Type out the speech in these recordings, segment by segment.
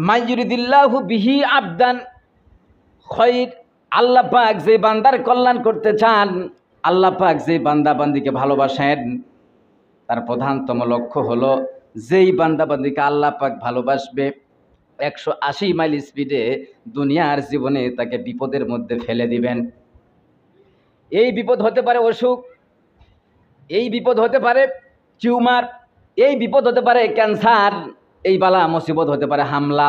মাইয়ুরিদিল্লাহু বিহি আবদান খৈর, আল্লাহ পাক যে বান্দার কল্যাণ করতে চান, আল্লাহ পাক যে বান্দা বান্দিকে ভালোবাসেন, তার প্রধানতম লক্ষ্য হলো যেই বান্দা বান্দিকে আল্লাহ পাক ভালোবাসবে 180 মাইল স্পিডে দুনিয়ার জীবনে তাকে বিপদের মধ্যে ফেলে দিবেন। এই বিপদ হতে পারে অসুখ, এই বিপদ হতে পারে টিউমার, এই বিপদ হতে পারে ক্যান্সার, এই বালা মুসিবত হতে পারে হামলা,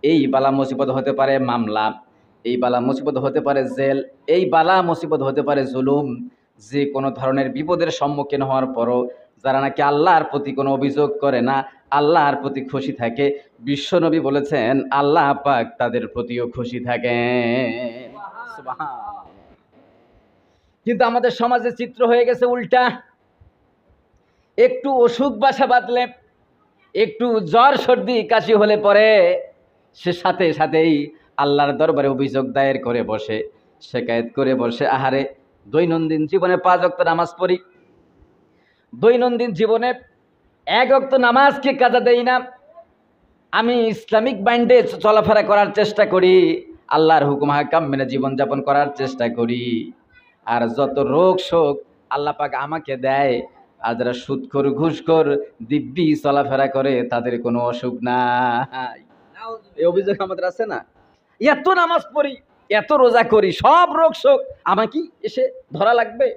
এই বালা মুসিবত হতে পারে মামলা, এই বালা মুসিবত হতে পারে জেল, এই বালা মুসিবত হতে পারে জুলুম। যে কোনো ধরনের বিপদের সম্মুখীন হওয়ার পরও যারা নাকি আল্লাহর প্রতি কোনো অভিযোগ করে না, আল্লাহর প্রতি খুশি থাকে, বিশ্বনবী বলেছেন আল্লাহ পাক তাদের প্রতিও খুশি থাকেন। সুবহানাল্লাহ। কিন্তু আমাদের সমাজে চিত্র হয়ে গেছে উল্টা। একটু অসুখ বাসা বাঁধলে, একটু জ্বর সর্দি কাশি হলে পরে সে সাথে সাথেই আল্লাহর দরবারে অভিযোগ দায়ের করে বসে, শেকায়েত করে বসে। আহারে, দৈনন্দিন জীবনে 5 ওয়াক্ত নামাজ পড়ি, দৈনন্দিন জীবনে 1 ওয়াক্ত নামাজকে কাজা দেই না, আমি ইসলামিক মাইন্ডে চলাফেরা করার চেষ্টা করি, আল্লাহর হুকুম হাকাম মেনে জীবনযাপন করার চেষ্টা করি, আর যত রোগ শোক আল্লাহ পাক আমাকে দেয়। আর যারা সুদখোর ঘুষখোর দিব্যি চলাফেরা করে তাদের কোনো অসুখ নাই। এই অভিযোগ আমাদের আছে না? এত নামাজ পড়ি, এত রোজা করি, সব রোগ শোক আমাকে এসে ধরা লাগবে।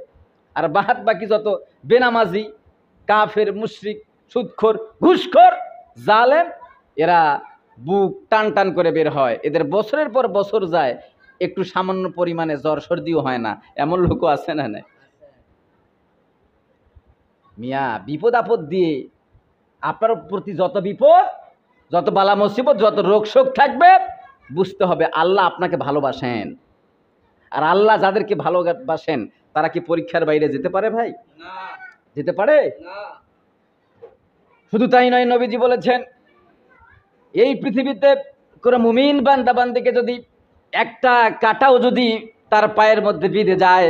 আর বাদ বাকি যত বেনামাজি, কাফের, মুশরিক, সুদখোর, ঘুষখোর, জালেম, এরা বুক টান টান করে বের হয়, এদের বছরের পর বছর যায়, একটু সামান্য পরিমাণে জ্বর সর্দিও হয় না। এমন লোকও আছে না? না মিয়া, বিপদ আপদ দিয়ে আপনার প্রতি যত বিপদ, যত বালা মুসিবত, যত রোগ শোক থাকবে, বুঝতে হবে আল্লাহ আপনাকে ভালোবাসেন। আর আল্লাহ যাদেরকে ভালোবাসেন তারা কি পরীক্ষার বাইরে যেতে পারে ভাই? না, যেতে পারে না। শুধু তাই নয়, নবীজি বলেছেন এই পৃথিবীতে কোনো মুমিন বান্দা বান্দিকে যদি একটা কাঁটাও যদি তার পায়ের মধ্যে বিঁধে যায়,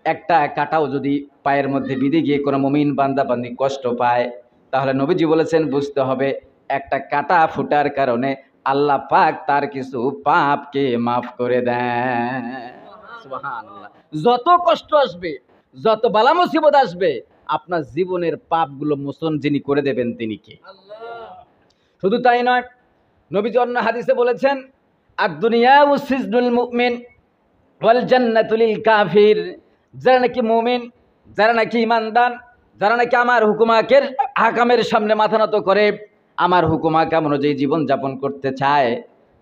একটা কাঁটাও যদি পায়ের মধ্যে বিঁধে গিয়ে কোনো মুমিন বান্দা বান্দি কষ্ট পায়, তাহলে নবীজি বলেছেন বুঝতে হবে একটা কাঁটা ফুটার কারণে আল্লাহ পাক তার কিছু পাপকে মাফ করে দেন। সুবহানাল্লাহ। যত কষ্ট আসবে, যত বালা মুসিবত আসবে, আপনার জীবনের পাপগুলো মোচন যিনি করে দেবেন তিনি কে? আল্লাহ। শুধু তাই নয়, নবীজি অন্য হাদিসে বলেছেন আদ-দুনিয়া সিজনুল মুমিন ওয়াল জান্নাতু লিল কাফির। যারা নাকি মুমিন, যারা নাকি ঈমানদার, যারা নাকি আমার হুকুম হাকামের সামনে মাথা নত করে, আমার হুকুম হাকাম অনুযায়ী জীবন যাপন করতে চায়,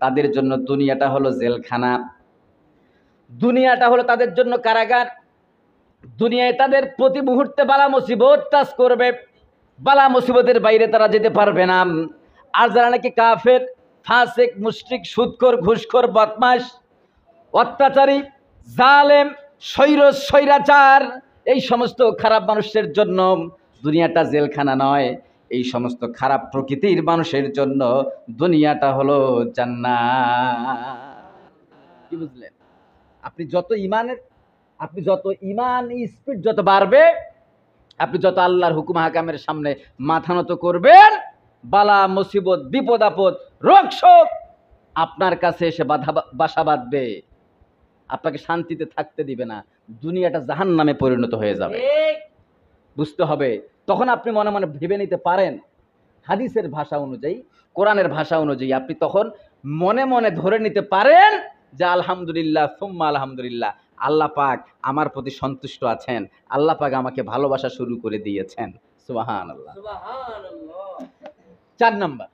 তাদের জন্য দুনিয়াটা হলো জেলখানা, দুনিয়াটা হলো তাদের জন্য কারাগার। দুনিয়ায় তাদের প্রতি মুহূর্তে বালা মুসিবত টাচ করবে, বালা মুসিবতের বাইরে তারা যেতে পারবে না। আর যারা নাকি কাফের, ফাসিক, মুশরিক, সুদখোর, ঘুষখোর, বদমাশ, অত্যাচারী, জালেম, স্বৈরাচার, এই সমস্ত খারাপ মানুষের জন্য দুনিয়াটা জেলখানা নয়। এই সমস্ত খারাপ প্রকৃতির মানুষের জন্য দুনিয়াটা হলো জান্নাত। কি বুঝলেন? আপনি যত ইমান স্পিড যত বাড়বে, আপনি যত আল্লাহর হুকুম হাকামের সামনে মাথা নত করবেন, বালা মুসিবত, বিপদ আপদ, রোগ শোক আপনার কাছে এসে বাসা বাঁধবে, আপনাকে শান্তিতে থাকতে দিবে না, দুনিয়াটা জাহান্নামে পরিণত হয়ে যাবে। বুঝতে হবে। তখন আপনি মনে মনে ভেবে নিতে পারেন, হাদিসের ভাষা অনুযায়ী, কোরআনের ভাষা অনুযায়ী আপনি তখন মনে মনে ধরে নিতে পারেন যে আলহামদুলিল্লাহ সুম্মা আলহামদুলিল্লাহ, আল্লাহ পাক আমার প্রতি সন্তুষ্ট আছেন, আল্লাহ পাক আমাকে ভালোবাসা শুরু করে দিয়েছেন। সুবহানাল্লাহ। 4 নাম্বার,